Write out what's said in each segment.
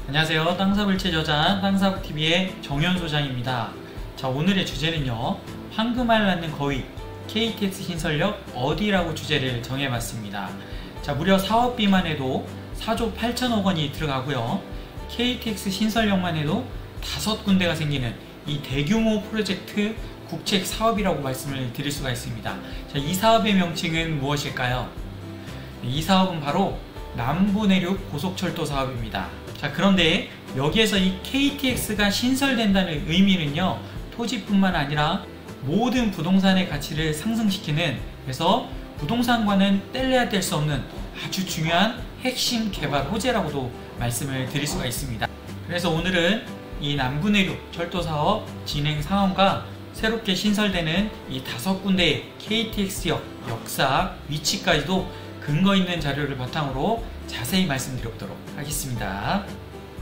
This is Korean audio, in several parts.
안녕하세요. 땅사불체 저자 땅사북TV의 정현 소장입니다. 자, 오늘의 주제는요, 황금알 낳는 거위 KTX 신설역 어디라고 주제를 정해봤습니다. 자, 무려 사업비만 해도 4조 8천억 원이 들어가고요, KTX 신설역만 해도 5군데가 생기는 이 대규모 프로젝트 국책 사업이라고 말씀을 드릴 수가 있습니다. 자, 이 사업의 명칭은 무엇일까요? 이 사업은 바로 남부내륙 고속철도 사업입니다. 자, 그런데 여기에서 이 KTX가 신설된다는 의미는요, 토지뿐만 아니라 모든 부동산의 가치를 상승시키는, 그래서 부동산과는 뗄래야 뗄 수 없는 아주 중요한 핵심 개발 호재라고도 말씀을 드릴 수가 있습니다. 그래서 오늘은 이 남부내륙 철도 사업 진행 상황과 새롭게 신설되는 이 5군데의 KTX역 역사, 위치까지도 근거 있는 자료를 바탕으로 자세히 말씀드려보도록 하겠습니다.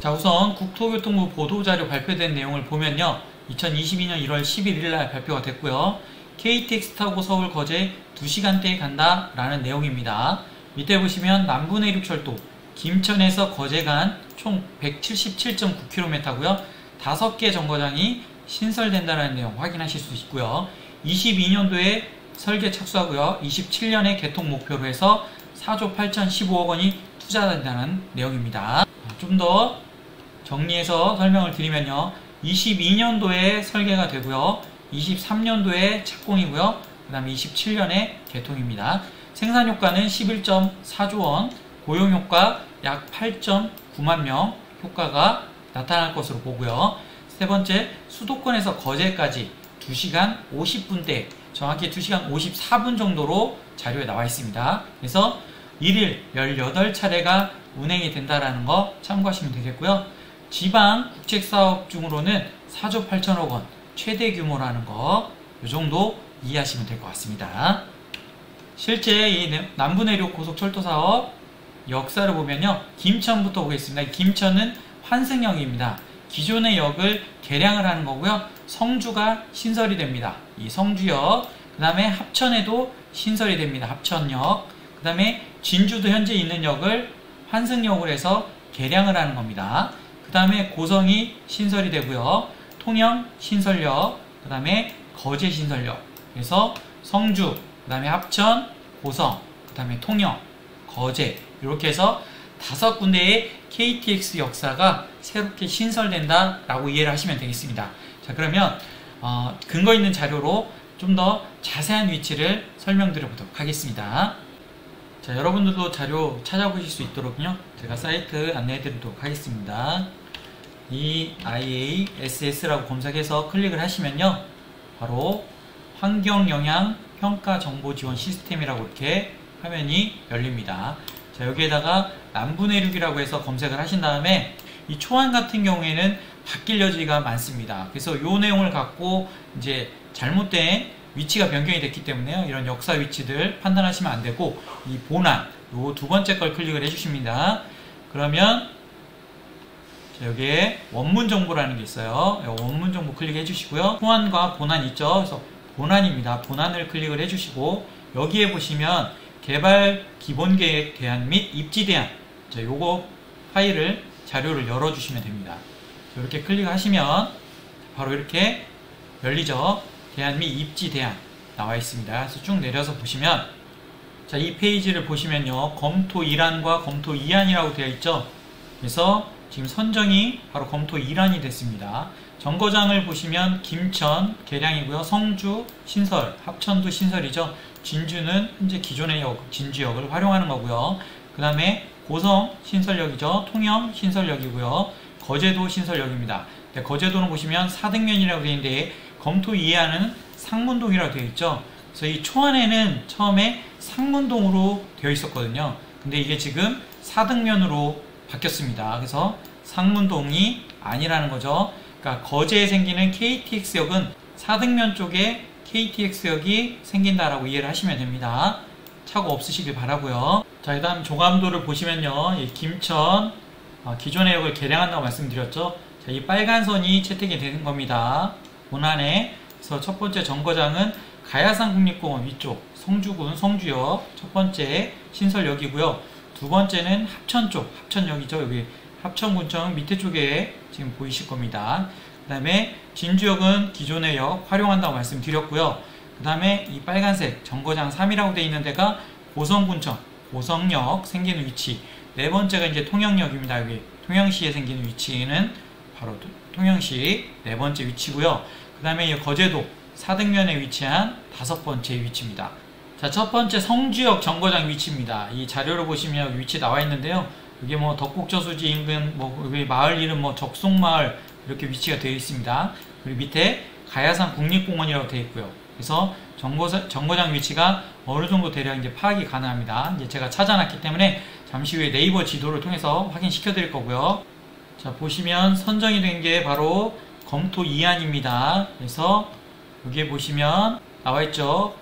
자, 우선 국토교통부 보도자료 발표된 내용을 보면요, 2022년 1월 11일 날 발표가 됐고요, KTX 타고 서울 거제 2시간대에 간다 라는 내용입니다. 밑에 보시면 남부내륙철도 김천에서 거제 간 총 177.9km고요 5개 정거장이 신설된다는 내용 확인하실 수 있고요, 22년도에 설계 착수하고요, 27년에 개통 목표로 해서 4조 8,015억 원이 투자된다는 내용입니다. 좀 더 정리해서 설명을 드리면요, 22년도에 설계가 되고요, 23년도에 착공이고요, 그 다음에 27년에 개통입니다. 생산효과는 11.4조 원, 고용효과 약 8.9만 명 효과가 나타날 것으로 보고요. 세 번째, 수도권에서 거제까지 2시간 50분대, 정확히 2시간 54분 정도로 자료에 나와 있습니다. 그래서 1일 18차례가 운행이 된다는 거 참고하시면 되겠고요. 지방 국책사업 중으로는 4조 8천억 원 최대 규모라는 거, 이 정도 이해하시면 될 것 같습니다. 실제 이 남부내륙 고속철도 사업 역사를 보면요, 김천부터 보겠습니다. 김천은 환승역입니다. 기존의 역을 개량을 하는 거고요, 성주가 신설이 됩니다. 이 성주역, 그 다음에 합천에도 신설이 됩니다. 합천역, 그 다음에 진주도 현재 있는 역을 환승역으로 해서 개량을 하는 겁니다. 그 다음에 고성이 신설이 되고요, 통영 신설역, 그 다음에 거제 신설역, 그래서 성주, 그 다음에 합천, 고성, 그 다음에 통영, 거제, 이렇게 해서 5군데의 KTX 역사가 새롭게 신설된다 라고 이해를 하시면 되겠습니다. 자, 그러면 근거 있는 자료로 좀 더 자세한 위치를 설명드려 보도록 하겠습니다. 자, 여러분들도 자료 찾아보실 수 있도록요, 제가 사이트 안내해 드리도록 하겠습니다. EIASS라고 검색해서 클릭을 하시면요, 바로 환경영향평가정보지원 시스템이라고 이렇게 화면이 열립니다. 자, 여기에다가 남부내륙이라고 해서 검색을 하신 다음에 이 초안 같은 경우에는 바뀔 여지가 많습니다. 그래서 이 내용을 갖고 이제 잘못된 위치가 변경이 됐기 때문에요, 이런 역사 위치들 판단하시면 안 되고, 이 본안, 요 두 번째 걸 클릭을 해주십니다. 그러면 자, 여기에 원문 정보라는 게 있어요. 원문 정보 클릭해 주시고요, 초안과 본안 있죠. 그래서 본안입니다. 본안을 클릭을 해주시고, 여기에 보시면 개발 기본계획 대안 및 입지 대안, 자, 요거 파일을 자료를 열어주시면 됩니다. 이렇게 클릭하시면 바로 이렇게 열리죠. 대안 및 입지 대안 나와 있습니다. 그래서 쭉 내려서 보시면, 자, 이 페이지를 보시면요, 검토 1안과 검토 2안이라고 되어 있죠. 그래서 지금 선정이 바로 검토 1안이 됐습니다. 정거장을 보시면 김천 개량이고요, 성주 신설, 합천도 신설이죠. 진주는 현재 기존의 역, 진주역을 활용하는 거고요. 그 다음에 고성 신설역이죠. 통영 신설역이고요. 거제도 신설역입니다. 네, 거제도는 보시면 사등면이라고 되어 있는데 검토 2안은 상문동이라고 되어 있죠. 그래서 이 초안에는 처음에 상문동으로 되어 있었거든요. 근데 이게 지금 사등면으로 바뀌었습니다. 그래서 상문동이 아니라는 거죠. 그러니까 거제에 생기는 KTX역은 사등면 쪽에 KTX역이 생긴다라고 이해를 하시면 됩니다. 착오 없으시길 바라고요. 자, 그 다음 조감도를 보시면요, 이 김천 기존의 역을 개량한다고 말씀드렸죠. 자, 이 빨간 선이 채택이 되는 겁니다. 본안에. 그래서 첫 번째 정거장은 가야산 국립공원 위쪽 성주군 성주역 첫 번째 신설역이고요. 두 번째는 합천 쪽, 합천역이죠. 여기 합천군청 밑에 쪽에 지금 보이실 겁니다. 그 다음에 진주역은 기존의 역 활용한다고 말씀드렸고요. 그 다음에 이 빨간색 정거장 3이라고 되어 있는 데가 고성군청, 고성역 생기는 위치. 네 번째가 이제 통영역입니다. 여기 통영시에 생기는 위치는 바로 통영시 네 번째 위치고요. 그 다음에 거제도 사등면에 위치한 다섯 번째 위치입니다. 자, 첫 번째 성주역 정거장 위치입니다. 이 자료를 보시면 위치 나와 있는데요. 이게 뭐 덕곡저수지 인근 여기 마을 이름 적송마을 이렇게 위치가 되어 있습니다. 그리고 밑에 가야산 국립공원이라고 되어 있고요. 그래서 정거장 위치가 어느 정도 대략 이제 파악이 가능합니다. 이제 제가 찾아놨기 때문에 잠시 후에 네이버 지도를 통해서 확인시켜 드릴 거고요. 자, 보시면 선정이 된 게 바로 검토 이안입니다. 그래서 여기에 보시면 나와 있죠.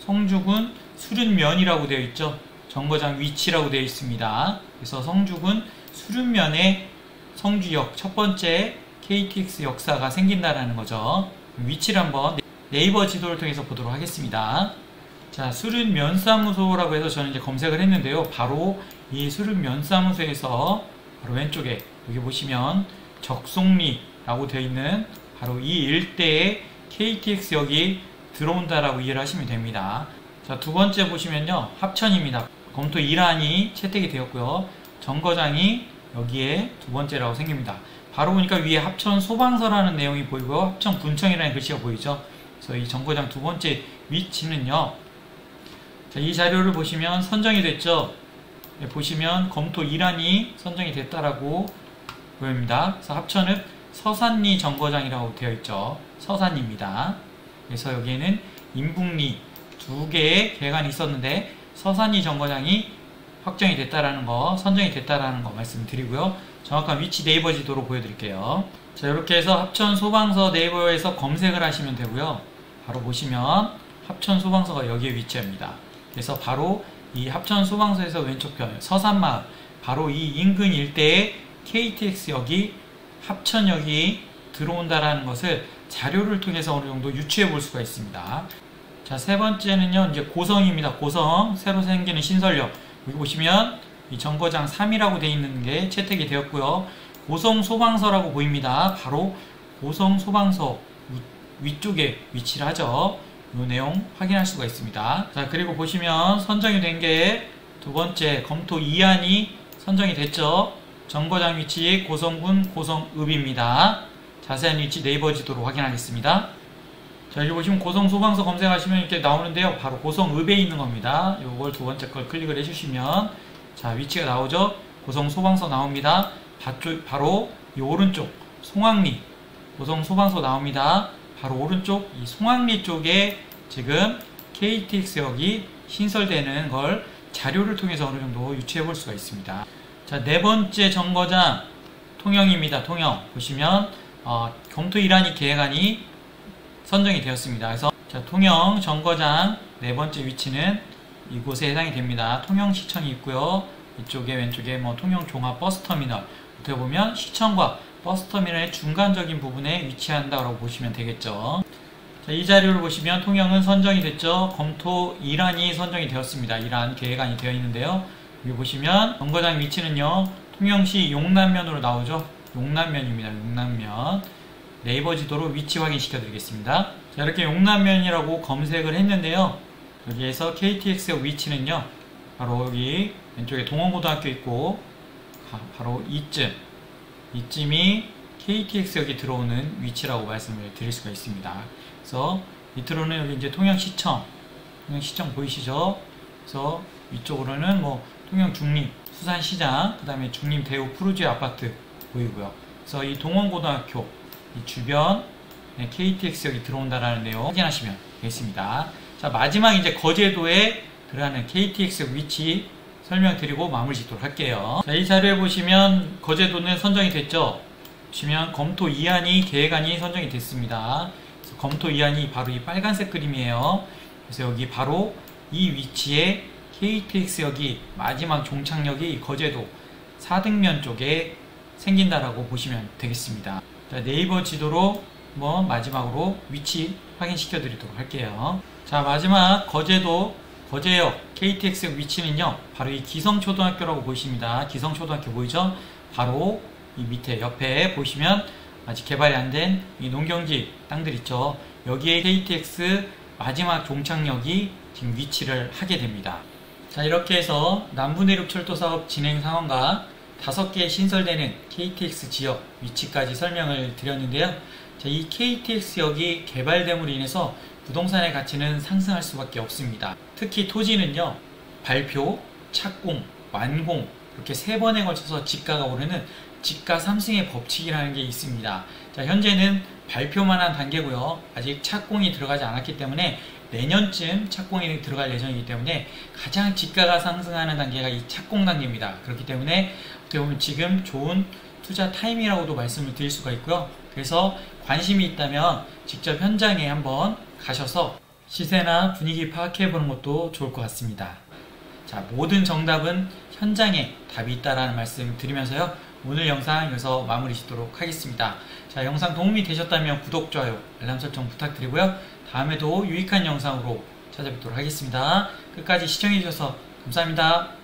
성주군 수륜면이라고 되어 있죠. 정거장 위치라고 되어 있습니다. 그래서 성주군 수륜면에 성주역 첫 번째 KTX 역사가 생긴다라는 거죠. 위치를 한번 네이버 지도를 통해서 보도록 하겠습니다. 자, 수륜면사무소라고 해서 저는 이제 검색을 했는데요. 바로 이 수륜면사무소에서 바로 왼쪽에 여기 보시면 적송리라고 되어 있는 바로 이 일대에 KTX역이 들어온다라고 이해를 하시면 됩니다. 자, 두 번째 보시면요. 합천입니다. 검토 일안이 채택이 되었고요. 정거장이 여기에 두 번째라고 생깁니다. 바로 보니까 위에 합천 소방서라는 내용이 보이고요. 합천 군청이라는 글씨가 보이죠. 그래서 이 정거장 두 번째 위치는요. 자, 이 자료를 보시면 선정이 됐죠. 네, 보시면 검토 일안이 선정이 됐다라고 보입니다. 그래서 합천읍 서산리 정거장이라고 되어 있죠. 서산리입니다. 그래서 여기에는 인북리 두 개의 계간이 있었는데 서산리 정거장이 확정이 됐다라는 거, 선정이 됐다라는 거 말씀드리고요. 정확한 위치 네이버 지도로 보여드릴게요. 자, 이렇게 해서 합천 소방서 네이버에서 검색을 하시면 되고요. 바로 보시면 합천 소방서가 여기에 위치합니다. 그래서 바로 이 합천 소방서에서 왼쪽편 서산마을 바로 이 인근 일대에 KTX역이 합천역이 들어온다라는 것을 자료를 통해서 어느 정도 유추해 볼 수가 있습니다. 자, 세 번째는요, 이제 고성입니다. 고성, 새로 생기는 신설역. 여기 보시면 이 정거장 3이라고 되어 있는 게 채택이 되었고요. 고성 소방서라고 보입니다. 바로 고성 소방서 위쪽에 위치를 하죠. 이 내용 확인할 수가 있습니다. 자, 그리고 보시면 선정이 된 게 두 번째 검토 이안이 선정이 됐죠. 정거장 위치 고성군 고성읍입니다. 자세한 위치 네이버 지도로 확인하겠습니다. 자, 여기 보시면 고성 소방서 검색하시면 이렇게 나오는데요. 바로 고성읍에 있는 겁니다. 이걸 두 번째 걸 클릭을 해주시면 자, 위치가 나오죠. 고성 소방서 나옵니다. 바로 이 오른쪽 송악리 고성 소방서 나옵니다. 바로 오른쪽 이 송악리 쪽에 지금 KTX역이 신설되는 걸 자료를 통해서 어느 정도 유추해 볼 수가 있습니다. 자, 네 번째 정거장 통영입니다. 통영 보시면 검토 일안이 계획안이 선정이 되었습니다. 그래서 자, 통영 정거장 네 번째 위치는 이곳에 해당이 됩니다. 통영시청이 있고요. 이쪽에 왼쪽에 통영 종합 버스터미널 어떻게 보면 시청과 버스터미널의 중간적인 부분에 위치한다고 보시면 되겠죠. 자, 이 자료를 보시면 통영은 선정이 됐죠. 검토 일안이 선정이 되었습니다. 일안 계획안이 되어 있는데요. 여기 보시면 정거장 위치는요. 통영시 용남면으로 나오죠. 용남면입니다. 용남면. 네이버 지도로 위치 확인시켜 드리겠습니다. 자, 이렇게 용남면이라고 검색을 했는데요. 여기에서 KTX역 위치는요. 바로 여기 왼쪽에 동원고등학교 있고 바로 이쯤이 KTX역이 들어오는 위치라고 말씀을 드릴 수가 있습니다. 그래서 밑으로는 여기 이제 통영시청 보이시죠? 그래서 위쪽으로는 통영 중립 수산시장, 그 다음에 중립 대우 푸르지오 아파트 보이고요. 그래서 이 동원고등학교 이 주변 KTX역이 들어온다라는 내용 확인하시면 되겠습니다. 자, 마지막 이제 거제도에 들어가는 KTX역 위치 설명드리고 마무리 짓도록 할게요. 자, 이 자료에 보시면 거제도는 선정이 됐죠. 보시면 검토 이안이 계획안이 선정이 됐습니다. 그래서 검토 이안이 바로 이 빨간색 그림이에요. 그래서 여기 바로 이 위치에 KTX역이 마지막 종착역이 거제도 사등면 쪽에 생긴다라고 보시면 되겠습니다. 자, 네이버 지도로 마지막으로 위치 확인시켜 드리도록 할게요. 자, 마지막 거제도 거제역 KTX 위치는요, 바로 이 기성초등학교라고 보이십니다. 기성초등학교 보이죠? 바로 이 밑에 옆에 보시면 아직 개발이 안 된 이 농경지 땅들 있죠. 여기에 KTX 마지막 종착역이 지금 위치를 하게 됩니다. 자, 이렇게 해서 남부내륙철도 사업 진행 상황과 5개 신설되는 KTX 지역 위치까지 설명을 드렸는데요. 자, 이 KTX역이 개발됨으로 인해서 부동산의 가치는 상승할 수밖에 없습니다. 특히 토지는요, 발표, 착공, 완공 이렇게 3번에 걸쳐서 지가가 오르는 지가 3승의 법칙이라는 게 있습니다. 자, 현재는 발표만 한 단계고요. 아직 착공이 들어가지 않았기 때문에 내년쯤 착공이 들어갈 예정이기 때문에 가장 지가가 상승하는 단계가 이 착공 단계입니다. 그렇기 때문에 어떻게 보면 지금 좋은 투자 타임이라고도 말씀을 드릴 수가 있고요. 그래서 관심이 있다면 직접 현장에 한번 가셔서 시세나 분위기 파악해 보는 것도 좋을 것 같습니다. 자, 모든 정답은 현장에 답이 있다라는 말씀 드리면서요, 오늘 영상 여기서 마무리 짓도록 하겠습니다. 자, 영상 도움이 되셨다면 구독, 좋아요, 알람 설정 부탁드리고요. 다음에도 유익한 영상으로 찾아뵙도록 하겠습니다. 끝까지 시청해주셔서 감사합니다.